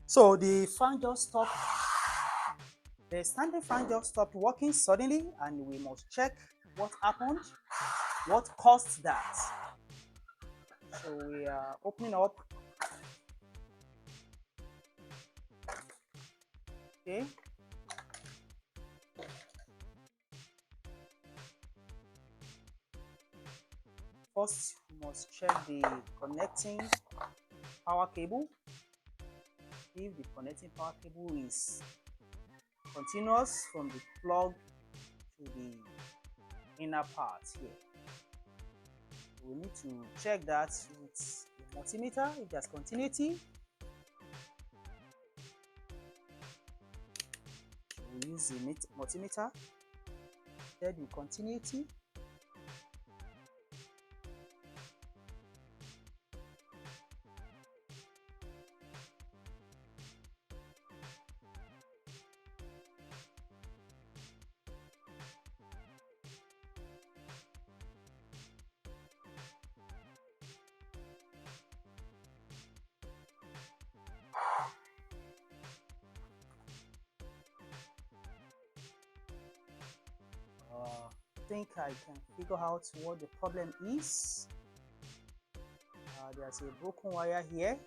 So the fan just stopped. The standing fan just stopped working suddenly, and we must check what happened, what caused that. So we are opening up. Okay. First, we must check the connecting power cable. If the connecting power cable is continuous from the plug to the inner part here, we need to check that with the multimeter if there's continuity. We use the multimeter, check the continuity. I think I can figure out what the problem is. There's a broken wire here.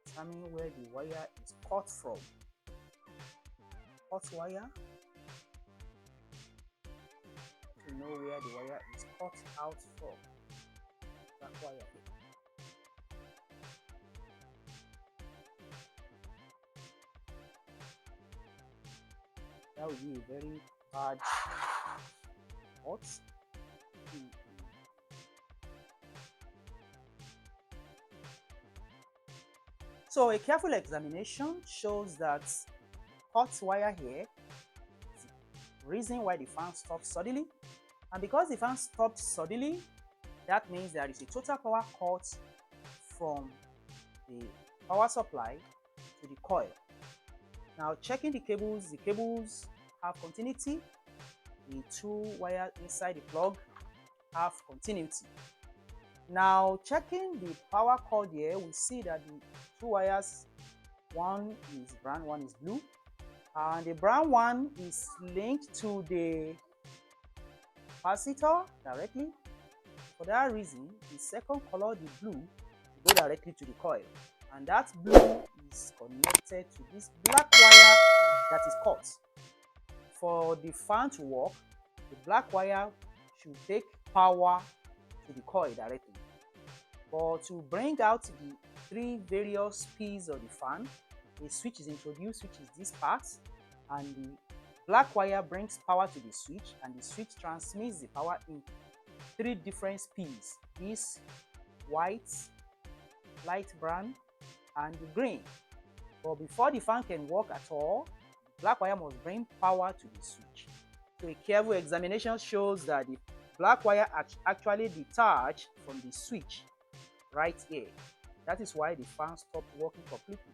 Determine where the wire is cut from. Cut wire to know where the wire is cut out from. That wire. That would be a very bad cut. So a careful examination shows that cut wire here is the reason why the fan stopped suddenly. And because the fan stopped suddenly, that means there is a total power cut from the power supply to the coil. Now checking the cables have continuity. The two wires inside the plug have continuity. Now checking the power cord here, we see that the two wires, one is brown, one is blue, and the brown one is linked to the capacitor directly. For that reason, the second color, the blue, will go directly to the coil, and that blue is connected to this black wire that is cut. For the fan to work, the black wire should take power to the coil directly. But to bring out the three various speeds of the fan, a switch is introduced, which is this part, and the black wire brings power to the switch, and the switch transmits the power in three different speeds: this white, light brown, and the green. But before the fan can work at all, the black wire must bring power to the switch. So a careful examination shows that the black wire actually detached from the switch right here. That is why the fan stopped working completely.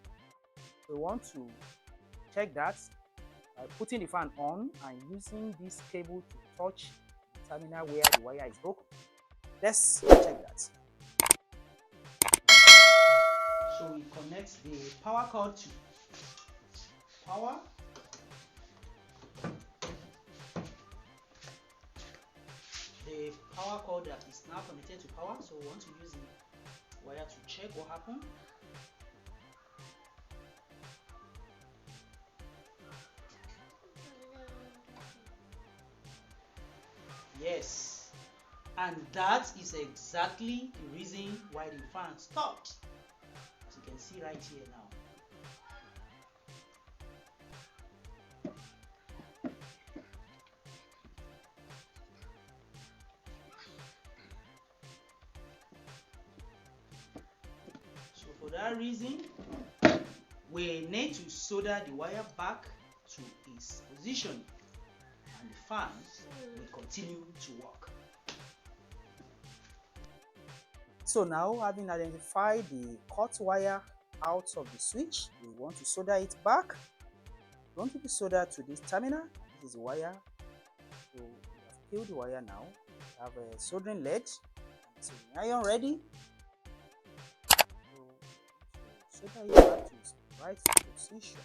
We want to check that by putting the fan on and using this cable to touch the terminal where the wire is broken. Let's check that. So we connect the power cord to power. The power cord that is now connected to power, so we want to use the wire to check what happened. Yes, and that is exactly the reason why the fan stopped, as you can see right here now. So for that reason, we need to solder the wire back to its position, and the fan will continue to work. So now, having identified the cut wire out of the switch, we want to solder it back. We want it to solder to this terminal. This is the wire. So we have peeled the wire now. We have a soldering lead and soldering iron ready. So solder it back to its right position.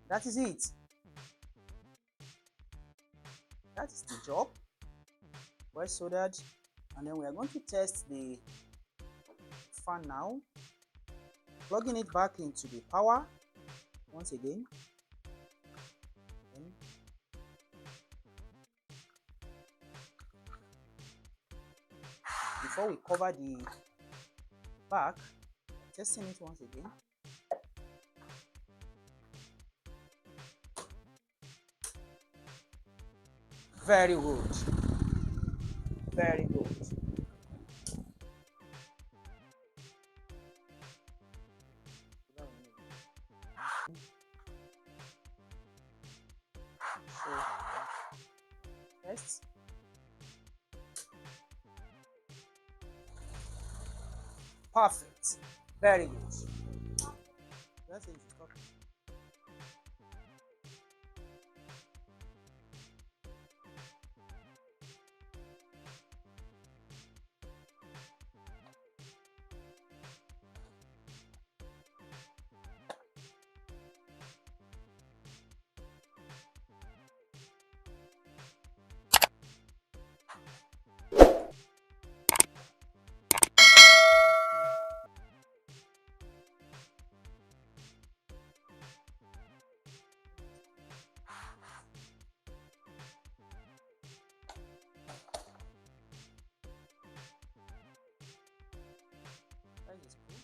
That is it. That is the job. Well soldered. And then we are going to test the fan now. Plugging it back into the power once again. Then before we cover the back, testing it once again. Very good. Very good. So, test. Perfect. Very good. That's it. That is cool.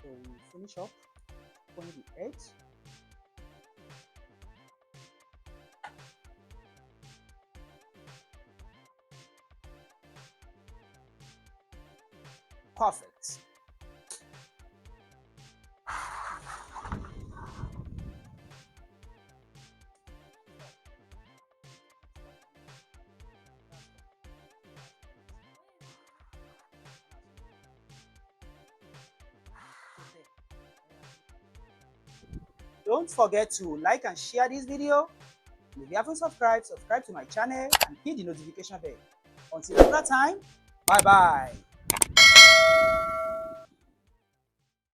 So we finish up pulling the edge. Perfect. Don't forget to like and share this video. If you haven't subscribed, subscribe to my channel and hit the notification bell. Until another time, bye bye.